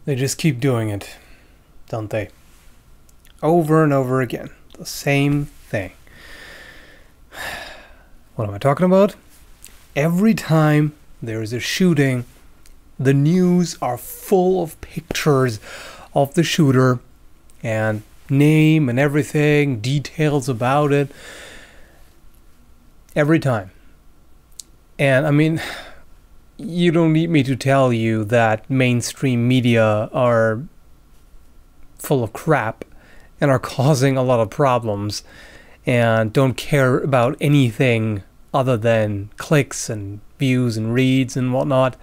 They just keep doing it, don't they? Over and over again. The same thing. What am I talking about? Every time there is a shooting, the news are full of pictures of the shooter and name and everything, details about it. Every time. And I mean, you don't need me to tell you that mainstream media are full of crap and are causing a lot of problems and don't care about anything other than clicks and views and reads and whatnot.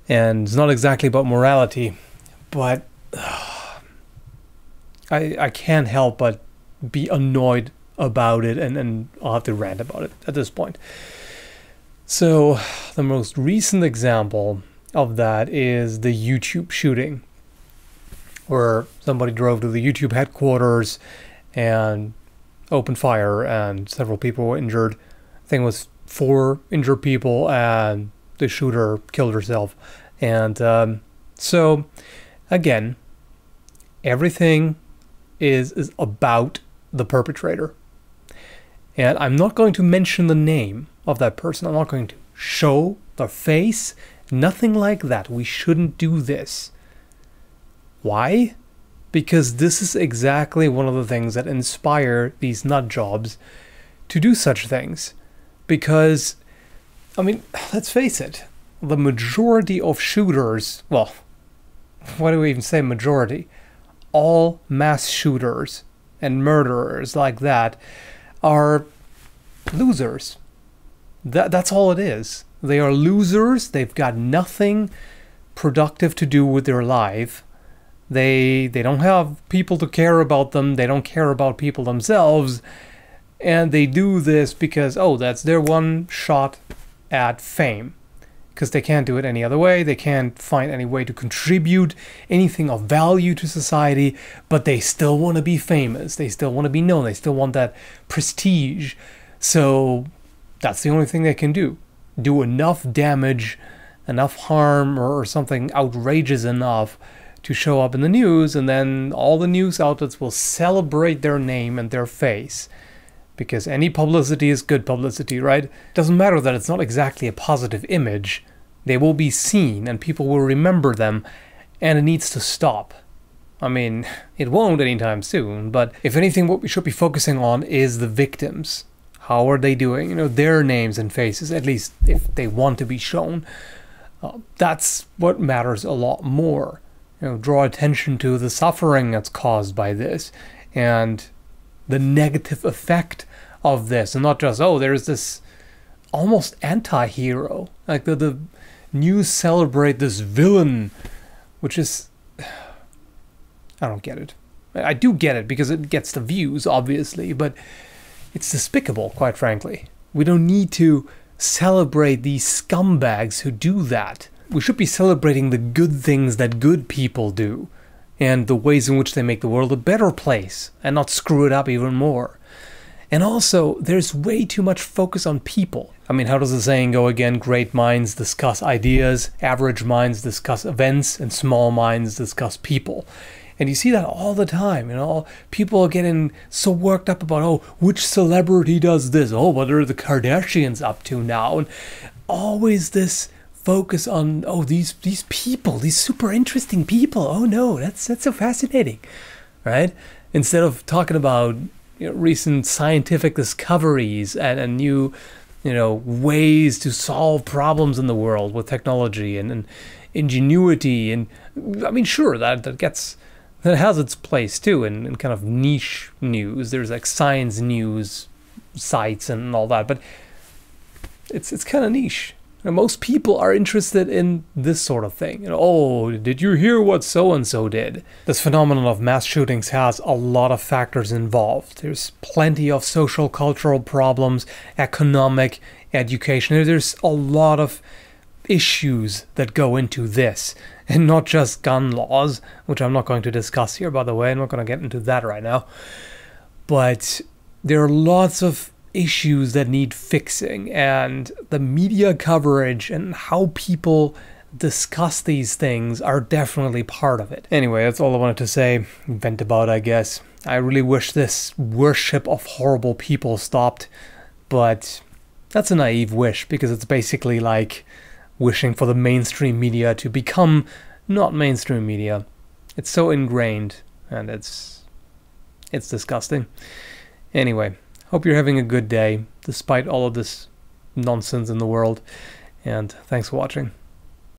And it's not exactly about morality, but I can't help but be annoyed about it, and I'll have to rant about it at this point. So the most recent example of that is the YouTube shooting, where somebody drove to the YouTube headquarters and opened fire and several people were injured. I think it was 4 injured people and the shooter killed herself. And so again, everything is about the perpetrator. And I'm not going to mention the name of that person. I'm not going to show their face. Nothing like that. We shouldn't do this. Why? Because this is exactly one of the things that inspire these nut jobs to do such things. Because, I mean, let's face it, the majority of shooters, well, why do we even say majority? All mass shooters and murderers like that are losers. That's all it is. They are losers. They've got nothing productive to do with their life. They don't have people to care about them. They don't care about people themselves. And they do this because, oh, that's their one shot at fame. Because they can't do it any other way. They can't find any way to contribute anything of value to society, but they still want to be famous. They still want to be known. They still want that prestige. So that's the only thing they can do. Do enough damage, enough harm, or something outrageous enough to show up in the news, and then all the news outlets will celebrate their name and their face. Because any publicity is good publicity, right? Doesn't matter that it's not exactly a positive image. They will be seen and people will remember them, and it needs to stop. I mean, it won't anytime soon, but if anything, what we should be focusing on is the victims. How are they doing? You know, their names and faces, at least if they want to be shown. That's what matters a lot more. You know, draw attention to the suffering that's caused by this, and the negative effect of this, and not just, oh, there's this almost anti-hero. Like the news celebrate this villain, which is, I don't get it. I do get it because it gets the views, obviously, but it's despicable, quite frankly. We don't need to celebrate these scumbags who do that. We should be celebrating the good things that good people do, and the ways in which they make the world a better place, and not screw it up even more. And also, there's way too much focus on people. I mean, how does the saying go again? Great minds discuss ideas, average minds discuss events, and small minds discuss people. And you see that all the time, you know, people are getting so worked up about, oh, which celebrity does this? Oh, what are the Kardashians up to now? And always this focus on, oh, these people, these super interesting people. Oh no, that's so fascinating, right? Instead of talking about, you know, recent scientific discoveries and new, you know, ways to solve problems in the world with technology and ingenuity. And I mean, sure, that has its place too in kind of niche news. There's like science news sites and all that, but it's kind of niche. Most people are interested in this sort of thing. You know, oh, did you hear what so-and-so did? This phenomenon of mass shootings has a lot of factors involved. There's plenty of social, cultural problems, economic, education. There's a lot of issues that go into this. And not just gun laws, which I'm not going to discuss here, by the way. I'm not going to get into that right now. But there are lots of issues that need fixing, and the media coverage and how people discuss these things are definitely part of it. Anyway, that's all I wanted to say, vent about, I guess. I really wish this worship of horrible people stopped, but that's a naive wish, because it's basically like wishing for the mainstream media to become not mainstream media. It's so ingrained, and it's disgusting. Anyway, hope you're having a good day, despite all of this nonsense in the world, and thanks for watching.